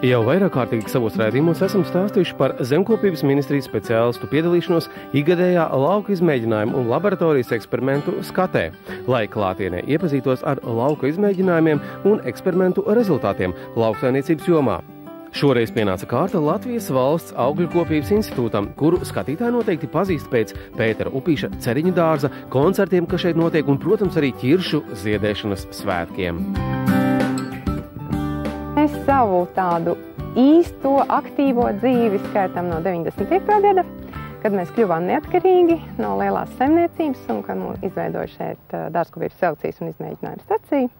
Jau vairāk kārtīgi savos raidījumos esam stāstījuši par Zemkopības ministrijas speciālistu piedalīšanos ikgadējā lauku izmēģinājumu un laboratorijas eksperimentu skatē, lai klātienē iepazītos ar lauku izmēģinājumiem un eksperimentu rezultātiem lauksaimniecības jomā. Šoreiz pienāca kārta Latvijas Valsts augļukopības institūtam, kuru skatītāji noteikti pazīst pēc Pētera Upīša ceriņu dārza, koncertiem, kas šeit notiek, un, protams, arī ķiršu ziedēšanas svētkiem. Mēs savu tādu īsto, aktīvo dzīvi skaitām no 95. gada, kad mēs kļuvām neatkarīgi no lielās saimniecības un kad mums izveidoja šeit dārzkopības selekcijas un izmēģinājumu staciju.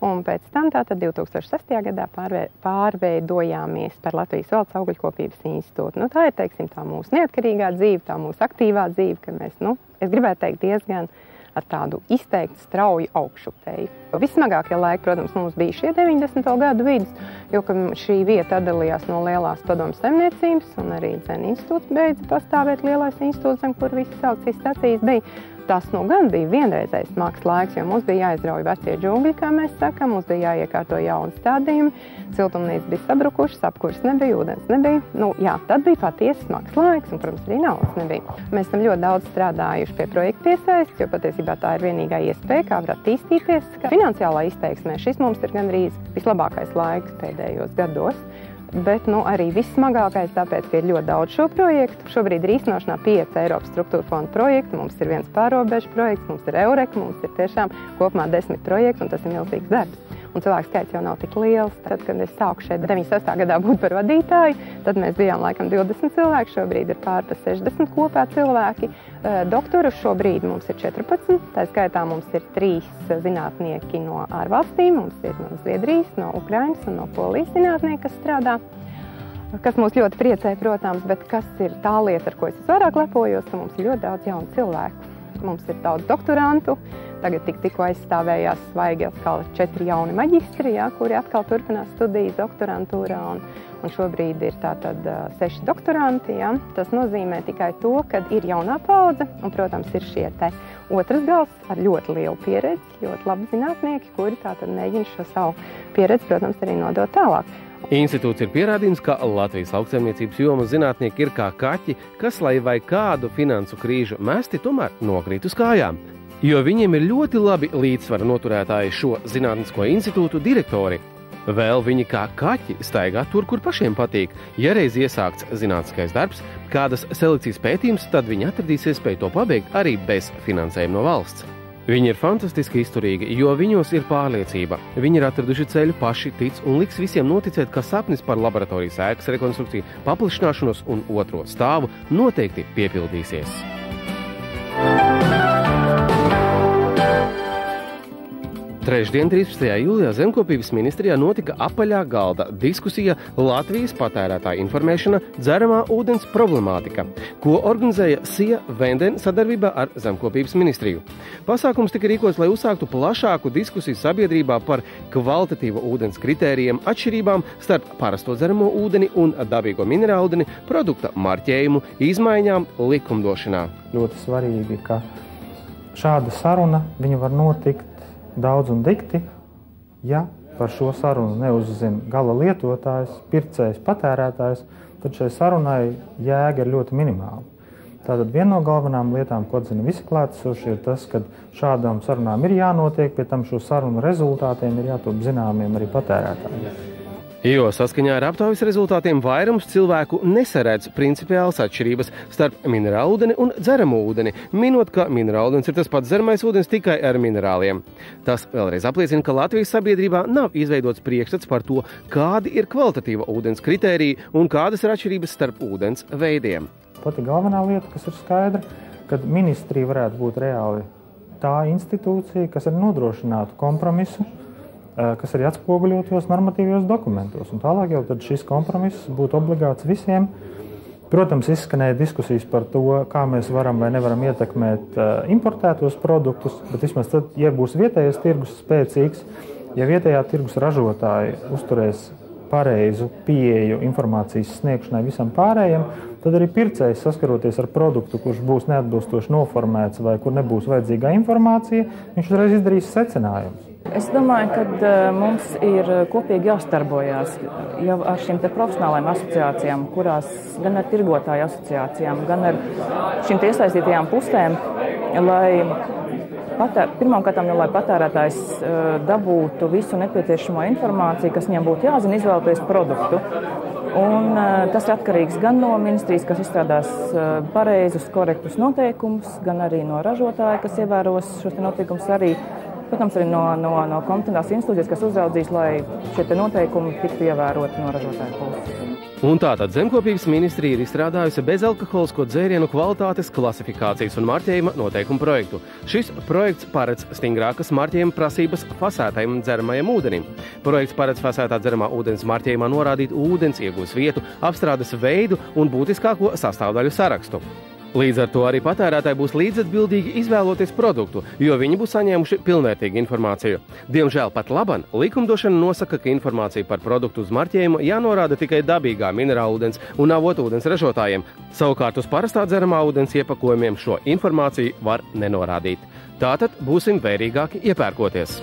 Un pēc tam tātad 2006. gadā pārveidojāmies par Latvijas Valsts augļukopības institūtu. Tā ir, teiksim, tā mūsu neatkarīgā dzīve, tā mūsu aktīvā dzīve, ka mēs, es gribētu teikt, diezgan ar tādu izteiktu strauju augšupēju. Vissmagākie laiki, protams, mums bija šie 90. gadu vidus, jo šī vieta atdalījās no lielās padomu saimniecības, un arī institūts beidza pastāvēt lielais institūts, zem kur visas selekcijas stacijas bija. Tas gan bija vienreizējs smags laiks, jo mums bija jāizrauj vecie džungļi, kā mēs sakam, mums bija jāiekārto jauni stādījumi, siltumnīcas bija sabrukušas, apkurs nebija, ūdens nebija. Tad bija patiesi smags laiks, un, protams, arī naudas nebija. Mēs esam ļoti daudz strādājuši pie projekta piesaistes, jo patiesībā tā ir vienīgā iespēja, kā var attīstīties. Finansiālā izteiksmē šis mums ir gandrīz vislabākais laiks pēdējos gados. Bet arī vissmagākais, tāpēc, ka ir ļoti daudz šo projektu. Šobrīd ir īstenošanā 5 Eiropas struktūra fonda projekti, mums ir 1 pārrobežu projekts, mums ir Eureka, mums ir tiešām kopumā 10 projekti, un tas ir milzīgs darbs. Un cilvēku skaits jau nav tik liels. Tad, kad es sāku šeit 96. gadā būt par vadītāju, tad mēs bijām laikam 20 cilvēki, šobrīd ir pār pa 60 kopā cilvēki. Doktoru šobrīd mums ir 14, tā skaitā mums ir 3 zinātnieki no ārvalstīm, mums ir no Zviedrijas, no Ukrainas un no Polijas zinātnieki, kas strādā. Kas mūs ļoti priecē, protams, bet kas ir tā lieta, ar ko es vairāk lepojos, ka mums ir ļoti daudz jaunu cilvēku. Mums ir daudz doktorantu, tagad tikko aizstāvējās svaigi atkal 4 jauni maģistri, kuri atkal turpinās studijas doktorantūrā, un šobrīd ir tātad 6 doktoranti. Tas nozīmē tikai to, ka ir jaunā paudze, un, protams, ir šie te otrs gals ar ļoti lielu pieredzi, ļoti labi zinātnieki, kuri tātad mēģina šo savu pieredzi, protams, arī nodot tālāk. Institūts ir pierādījums, ka Latvijas lauksaimniecības jomas zinātnieki ir kā kaķi, kas, lai vai kādu finansu krīžu mesti, tomēr nokrīt uz kājām. Jo viņiem ir ļoti labi līdzsvara noturētāji šo zinātnisko institūtu direktori. Vēl viņi kā kaķi staigā tur, kur pašiem patīk. Ja reiz iesākts zinātniskais darbs, kādas selekcijas pētījums, tad viņi atradīs iespēju to pabeigt arī bez finansējuma no valsts. Viņi ir fantastiski izturīgi, jo viņos ir pārliecība. Viņi ir atraduši ceļu, paši tic un liks visiem noticēt, ka sapnis par laboratorijas ēkas rekonstrukciju, paplašināšanos un 2. stāvu noteikti piepildīsies. Trešdien, 13. jūlijā, Zemkopības ministrijā notika apaļā galda diskusija Latvijas patērētāja informēšana dzeramā ūdens problemātika, ko organizēja SIA Venden sadarbībā ar Zemkopības ministriju. Pasākums tika rīkots, lai uzsāktu plašāku diskusiju sabiedrībā par kvalitatīvo ūdens kritērijiem, atšķirībām starp parasto dzeramo ūdeni un dabīgo minerālu ūdeni, produkta marķējumu, izmaiņām likumdošanā. Ļoti svarīgi, ka šāda saruna viņa var notikt daudz un dikti, ja par šo sarunu neuzzina gala lietotājs, pircējs, patērētājs, tad šai sarunai jēga ir ļoti minimāla. Tātad viena no galvenām lietām, ko atzina visi klātesošie, ir tas, ka šādām sarunām ir jānotiek, pie tam šo sarunu rezultātiem ir jātop zināmiem arī patērētājiem. Jo saskaņā ar aptaujas rezultātiem vairums cilvēku nesaredz principiālas atšķirības starp minerālu ūdeni un dzeramu ūdeni, minot, ka minerālu ūdens ir tas pats dzeramais ūdens tikai ar minerāliem. Tas vēlreiz apliecina, ka Latvijas sabiedrībā nav izveidots priekšstats par to, kādi ir kvalitatīva ūdens kritēriji un kādas ir atšķirības starp ūdens veidiem. Pati galvenā lieta, kas ir skaidra, kad ministrija varētu būt reāli tā institūcija, kas ir nodrošinātu kompromisu, kas arī atspoguļotos normatīvajos dokumentos. Un tālāk jau tad šis kompromiss būtu obligāts visiem. Protams, izskanēja diskusijas par to, kā mēs varam vai nevaram ietekmēt importētos produktus, bet vismaz tad, ja būs vietējais tirgus spēcīgs, ja vietējā tirgus ražotāji uzturēs pareizu pieeju informācijas sniegšanai visam pārējiem, tad arī pircējs saskaroties ar produktu, kurš būs neatbilstoši noformēts vai kur nebūs vajadzīgā informācija, viņš uzreiz izdarīs secinājumus. Es domāju, ka mums ir kopīgi jāstarbojas jau ar šīm profesionālajām asociācijām, kurās gan ar tirgotāju asociācijām, gan ar šīm iesaistītajām pusēm, lai lai patērētājs dabūtu visu nepieciešamo informāciju, kas viņam būtu jāzina, izvēloties produktu. Un tas ir atkarīgs gan no ministrijas, kas izstrādās pareizus, korektus noteikumus, gan arī no ražotāja, kas ievēros šos noteikumus arī. Protams, arī no kompetentās institūcijas, kas uzraudzīs, lai šie noteikumi tiktu ievēroti no ražotāja puses. Un tātad Zemkopības ministrija ir izstrādājusi bezalkoholisko dzērienu kvalitātes klasifikācijas un marķējuma noteikumu projektu. Šis projekts paredz stingrākas marķējuma prasības fasētajam dzeramajam ūdenim. Projekts paredz fasētā dzeramā ūdens marķējumā norādīt ūdens iegūs vietu, apstrādes veidu un būtiskāko sastāvdaļu sarakstu. Līdz ar to arī patērētāji būs līdzatbildīgi izvēloties produktu, jo viņi būs saņēmuši pilnvērtīgu informāciju. Diemžēl pat laban likumdošana nosaka, ka informācija par produktu uz marķējumu jānorāda tikai dabīgā minerālūdens un avotūdens ražotājiem. Savukārt uz parastā dzeramā ūdens iepakojumiem šo informāciju var nenorādīt. Tātad būsim vērīgāki iepērkoties.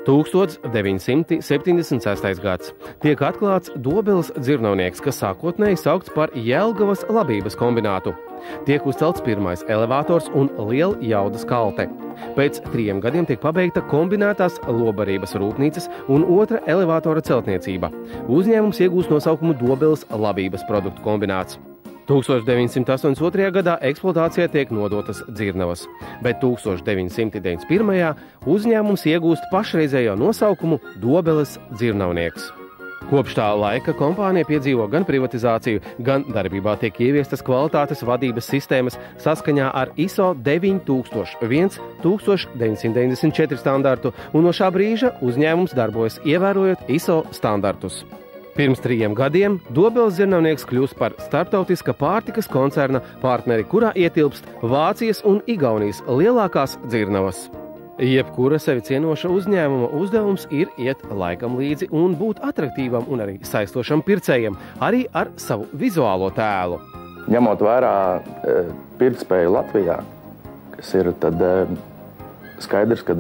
1976. gads. Tiek atklāts Dobeles dzirnavnieks, kas sākotnēji saukts par Jelgavas labības kombinātu. Tiek uzcelts pirmais elevators un liela jaudas kalte. Pēc 3 gadiem tiek pabeigta kombinētās lobarības rūpnīcas un otra elevatora celtniecība. Uzņēmums iegūst nosaukumu Dobeles labības produktu kombināts. 1982. gadā eksploatācijā tiek nodotas dzirnavas, bet 1991. uzņēmums iegūst pašreizējo nosaukumu Dobeles dzirnavnieks. Kopš tā laika kompānija piedzīvo gan privatizāciju, gan darbībā tiek ieviestas kvalitātes vadības sistēmas saskaņā ar ISO 9001-1994 standartu, un no šā brīža uzņēmums darbojas ievērojot ISO standartus. Pirms 3 gadiem Dobeles dzirnavnieks kļūst par starptautiska pārtikas koncerna partneri, kurā ietilpst Vācijas un Igaunijas lielākās dzirnavas. Jebkura sevi cienoša uzņēmuma uzdevums ir iet laikam līdzi un būt atraktīvam un arī saistošam pircējiem, arī ar savu vizuālo tēlu. Ņemot vērā pirktspēju Latvijā, kas ir tad skaidrs, ka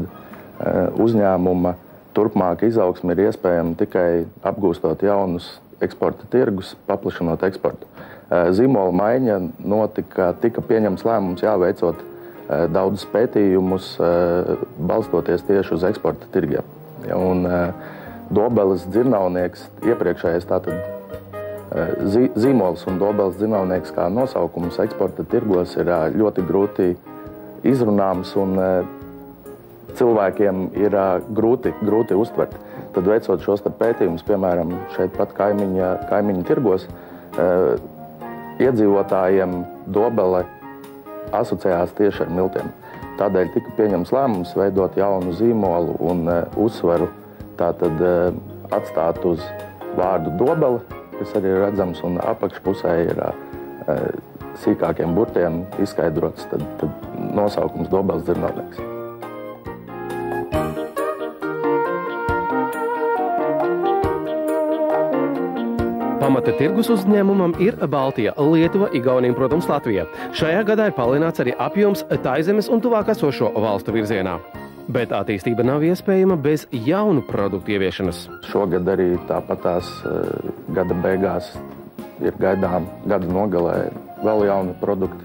uzņēmuma turpmāk izaugsme ir iespējama tikai apgūstot jaunus eksporta tirgus, paplašinot eksportu. Zīmola maiņa notika, tika pieņemts lēmums veicot daudzus pētījumus, balstoties tieši uz eksporta tirgiem. Un Dobeles dzirnavnieks, iepriekšējais tātad zīmols un Dobeles dzirnavnieks kā nosaukums eksporta tirgos ir ļoti grūti izrunāms un cilvēkiem ir grūti uztvert. Tad veicot šos pētījumus, piemēram, šeit pat kaimiņu tirgos, iedzīvotājiem Dobele asociējās tieši ar miltiem. Tādēļ tika pieņemts lēmums veidot jaunu zīmolu un uzsvaru tātad atstāt uz vārdu Dobele, kas arī ir redzams, un apakšpusē ir sīkākiem burtiem izskaidrots tad nosaukums Dobeles dzirnavnieks. Pamata tirgus uzņēmumam ir Baltija, Lietuva, Igaunija un, protams, Latvija. Šajā gadā ir palielināts arī apjoms Taizemes un tuvāk esošo valstu virzienā. Bet attīstība nav iespējama bez jaunu produktu ieviešanas. Šogad arī tāpatās gada beigās ir gaidām gada nogalē vēl jauni produkti,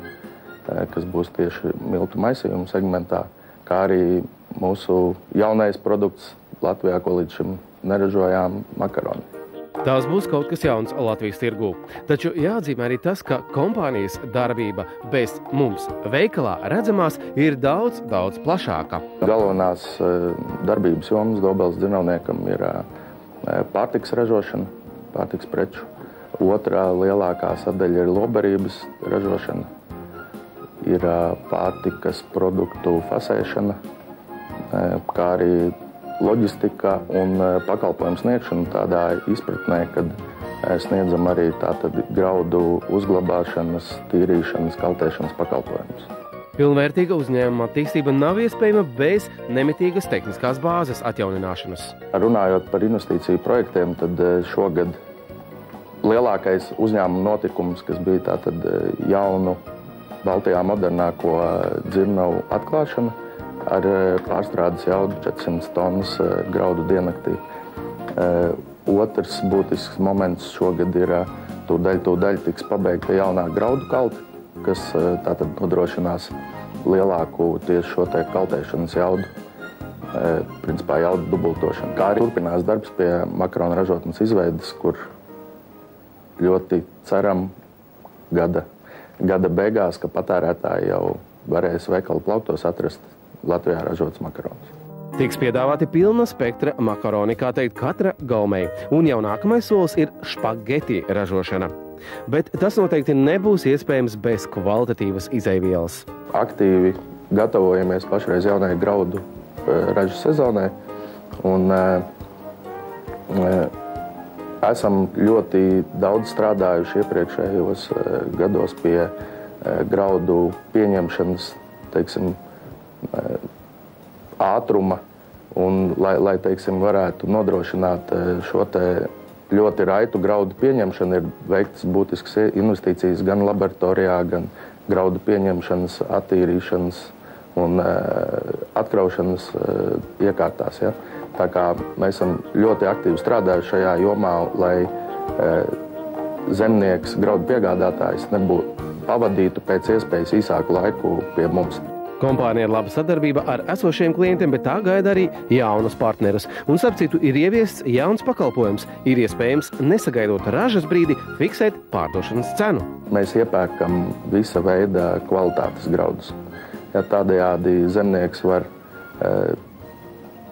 kas būs tieši miltu maisījuma segmentā, kā arī mūsu jaunais produkts Latvijā, ko līdz šim neražojām, makaroni. Tās būs kaut kas jauns Latvijas tirgū. Taču jāatzīmē arī tas, ka kompānijas darbība bez mums veikalā redzamās ir daudz plašāka. Galvenās darbības jomas Dobeles dzirnavniekam ir pārtikas ražošana, pārtikas preču. Otrā lielākā sadaļa ir lobarības ražošana, ir pārtikas produktu fasēšana, kā arī loģistika un pakalpojumu sniegšana tādā izpratnē, kad sniedzam arī tātad graudu uzglabāšanas, tīrīšanas, kaltēšanas pakalpojumus. Pilnvērtīga uzņēmuma attīstība nav iespējama bez nemitīgas tehniskās bāzes atjaunināšanas. Runājot par investīciju projektiem, tad šogad lielākais uzņēmuma notikums, kas bija tātad jaunu Baltijā modernāko dzirnavu atklāšana, ar pārstrādes jaudu 400 tonnas graudu diennaktī. Otrs būtisks moments šogad ir tūdaļ tiks pabeigta jaunā graudu kalti, kas tātad nodrošinās lielāku tieši šo te kaltēšanas jaudu, principā jaudu dubultošanu. Kā arī turpinās darbs pie makaronu ražotnes izveides, kur ļoti ceram gada beigās, ka patērētāji jau varēs veikalu plauktos atrast Latvijā ražotas makaronus. Tiks piedāvāti pilna spektra makaroni, kā teikt, katra gaumei, un jau nākamais solis ir špageti ražošana. Bet tas noteikti nebūs iespējams bez kvalitatīvas izeivielas. Aktīvi gatavojamies pašreiz jaunai graudu ražas sezonai, un esam ļoti daudz strādājuši iepriekšējos gados pie graudu pieņemšanas, teiksim, ātruma, un lai teiksim, varētu nodrošināt šo te ļoti raitu graudu pieņemšanu, ir veiktas būtiskas investīcijas gan laboratorijā, gan graudu pieņemšanas, attīrīšanas un atkraušanas iekārtās. Ja? Tā kā mēs esam ļoti aktīvi strādājuši šajā jomā, lai zemnieks, graudu piegādātājs pavadītu pēc iespējas īsāku laiku pie mums. Kompānija ir laba sadarbība ar esošiem klientiem, bet tā gaida arī jaunus partnerus. Un, starp citu, ir ieviests jauns pakalpojums. Ir iespējams, nesagaidot ražas brīdi, fiksēt pārdošanas cenu. Mēs iepērkam visa veida kvalitātes graudus. Ja tādējādi zemnieks var,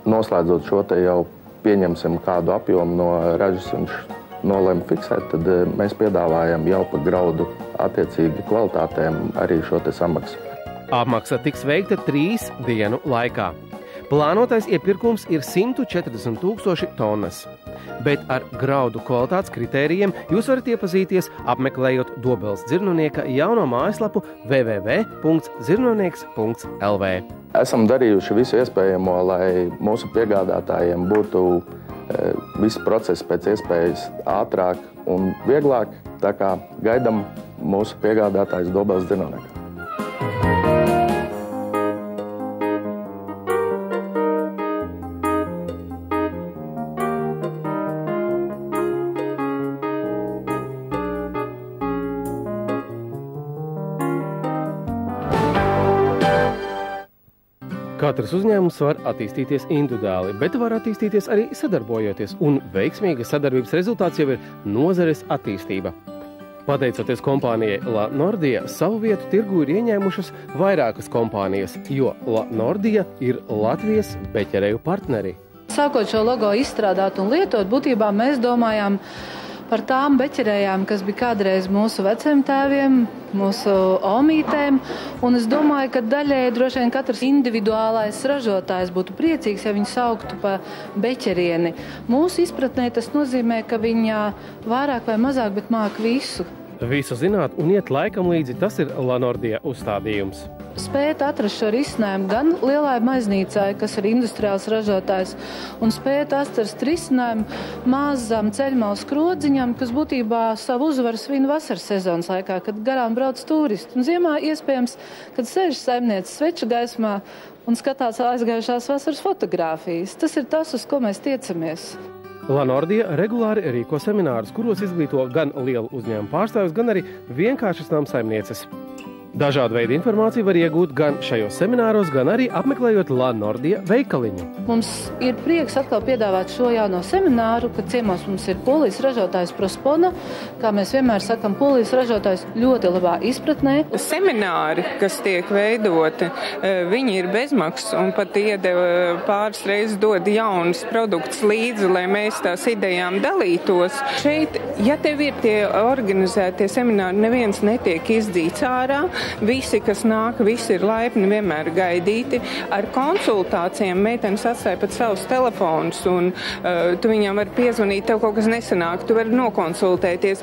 noslēdzot šo te jau pieņemsim kādu apjomu no ražas, viņš nolem fiksēt, tad mēs piedāvājam jau par graudu attiecīgi kvalitātēm arī šo te samaksu. Apmaksa tiks veikta 3 dienu laikā. Plānotais iepirkums ir 140 000 tonnas. Bet ar graudu kvalitātes kritērijiem jūs varat iepazīties, apmeklējot Dobeles dzirnonieka jauno mājaslapu www.dzirnonieks.lv. Esam darījuši visu iespējamo, lai mūsu piegādātājiem būtu visi procesi pēc iespējas ātrāk un vieglāk, tā kā gaidam mūsu piegādātājs Dobeles dzirnoniekā. Katrs uzņēmums var attīstīties individuāli, bet var attīstīties arī sadarbojoties, un veiksmīga sadarbības rezultāts jau ir nozares attīstība. Pateicoties kompānijai La Nordija, savu vietu tirgu ir ieņēmušas vairākas kompānijas, jo La Nordija ir Latvijas beķereju partneri. Sākot šo logo izstrādāt un lietot, būtībā mēs domājām par tām beķerējām, kas bija kādreiz mūsu veciem tēviem, mūsu omītēm, un es domāju, ka daļēji droši vien katrs individuālais ražotājs būtu priecīgs, ja viņu sauktu pa beķerieni. Mūsu izpratnē tas nozīmē, ka viņa vairāk vai mazāk, bet māk visu. Visu zināt un iet laikam līdzi, tas ir La Nordija uzstādījums. Spēt atrast šo risinājumu gan lielai maiznīcai, kas ir industriāls ražotājs, un spēt atrast risinājumu mazām ceļmalas krodziņam, kas būtībā savu uzvaru svin vasaras sezonas laikā, kad garām brauc turisti. Un ziemā iespējams, kad sēž saimnieces sveču gaismā un skatās aizgājušās vasaras fotogrāfijas. Tas ir tas, uz ko mēs tiecamies. La Nordija regulāri rīko seminārus, kuros izglīto gan lielu uzņēmumu pārstāvjus, gan arī vienkāršas namsaimnieces. Dažādu veidu informāciju var iegūt gan šajos semināros, gan arī apmeklējot La Nordija veikaliņu. Mums ir prieks atkal piedāvāt šo jauno semināru, kad ciemos mums ir polijas ražotājs Prospona. Kā mēs vienmēr sakam, polijas ražotājs ļoti labā izpratnē. Semināri, kas tiek veidoti, viņi ir bezmaksas un pat iedeva pāris reizes dod jaunus produktus līdzi, lai mēs tās idejām dalītos. Šeit, ja tev ir tie organizētie semināri, neviens netiek izdzīts ārā. Visi, kas nāk, visi ir laipni, vienmēr gaidīti. Ar konsultācijām meitenes atstāja pat savus telefonus, un tu viņam vari piezvanīt, tev kaut kas nesanāk, tu vari nokonsultēties.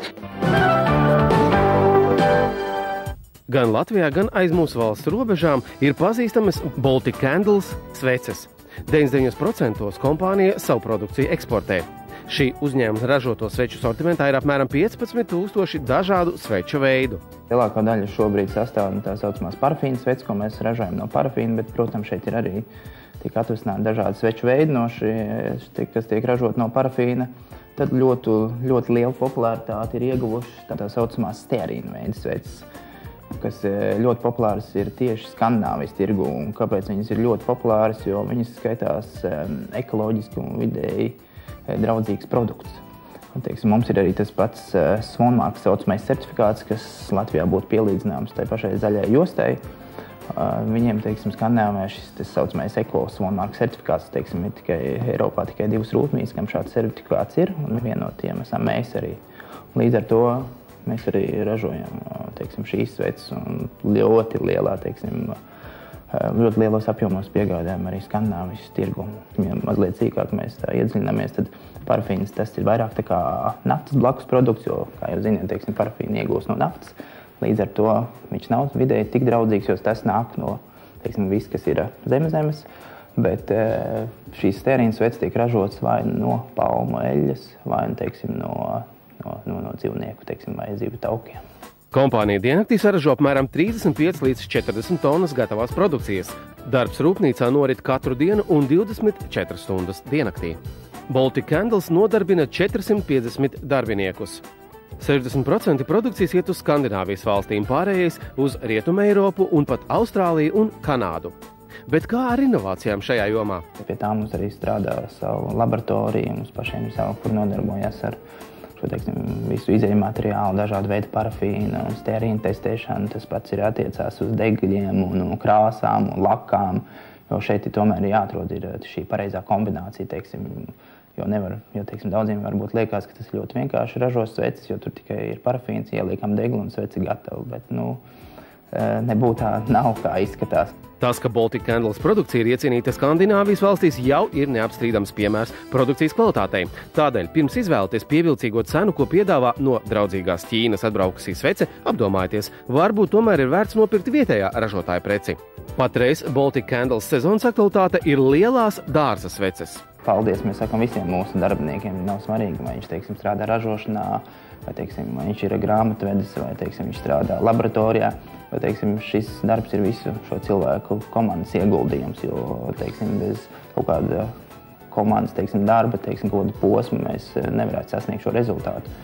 Gan Latvijā, gan aiz mūsu valsts robežām ir pazīstamas Baltic Candles sveces. 99% kompānija savu produkciju eksportē. Šī uzņēmuma ražoto sveču sortimentā ir apmēram 15,000 dažādu sveču veidu. Lielākā daļa šobrīd sastāv no tā saucamās parafīna sveces, ko mēs ražojam no parafīna, bet, protams, šeit ir arī tiek atvesināti dažādi sveču veidi, kas tiek ražot no parafīna. Tad ļoti liela popularitāte ir ieguvušas tā saucamās stearīna veida sveces, kas ļoti populāras ir tieši Skandināvijas tirgu. Un kāpēc viņas ir ļoti populāras? Jo viņas skaitās ekoloģiski un vidēji draudzīgs produkts. Un, teiksim, mums ir arī tas pats Swanmark saucamais certifikāts, kas Latvijā būtu pielīdzināms tai pašai zaļai jostai. Viņiem, teiksim, Skandināvijā šis tas saucamais Eko Swanmark certifikāts, teiksim, ir tikai Eiropā tikai 2 rūpnīcas, kam šāds certifikāts ir, un viena no tiem esam mēs arī. Līdz ar to mēs arī ražojam, teiksim, šīs sveces un ļoti lielā, teiksim, ļoti lielos apjomos piegādājam arī Skandināvijas tirgu. Ja mazliet sīkāk mēs tā iedziļināmies, tad parafīns tas ir vairāk tā kā naftas blakus produkts, jo, kā jau ziniet, teiksim, parafīnu iegūst no naftas. Līdz ar to viņš nav vidēji tik draudzīgs, jo tas nāk no, teiksim, viss, kas ir zemes, bet šīs stearīna sveces tiek ražotas vai no palmu eļļas, vai, teiksim, no dzīvnieku, teiksim, vai zivju taukiem. Kompānija diennaktī saražo apmēram 35 līdz 40 tonnas gatavās produkcijas. Darbs rūpnīcā norit katru dienu un 24 stundas diennaktī. Baltic Candles nodarbina 450 darbiniekus. 60% produkcijas iet uz Skandināvijas valstīm, pārējais uz Rietumu Eiropu un pat Austrāliju un Kanādu. Bet kā ar inovācijām šajā jomā? Pie tā mums arī strādā savu laboratoriju, mums pašiem ir savu, kur nodarbojas ar šo, teiksim, visu izēju materiālu, dažādu veidu parafīnu un stearīnu testēšanu. Tas pats ir attiecās uz degļiem un krāsām un lakām, jo šeit tomēr jāatrod šī pareizā kombinācija, teiksim, jo teiksim, daudziem varbūt liekas, ka tas ļoti vienkārši ražos sveces, jo tur tikai ir parafīns, ieliekam deglu un sveci gatava, bet, nebūtu tā nav kā izskatās. Tas, ka Baltic Candles produkcija ir iecienīta Skandināvijas valstīs, jau ir neapstrīdams piemērs produkcijas kvalitātei. Tādēļ, pirms izvēlēties pievilcīgo cenu, ko piedāvā no draudzīgās Ķīnas atbraukusī svece, apdomājieties, varbūt tomēr ir vērts nopirkt vietējā ražotāja preci. Patreiz Baltic Candles sezonas aktualitāte ir lielās dārza sveces. Paldies, mēs sakam visiem mūsu darbiniekiem. Nav svarīgi, vai viņš, teiksim, strādā ražošanā, vai, teiksim, viņš ir grāmatvedis, vai, teiksim, viņš strādā laboratorijā. Vai, teiksim, šis darbs ir visu šo cilvēku komandas ieguldījums, jo, teiksim, bez kaut kāda komandas, teiksim, darba, teiksim, kaut kādu posmu mēs nevarētu sasniegt šo rezultātu.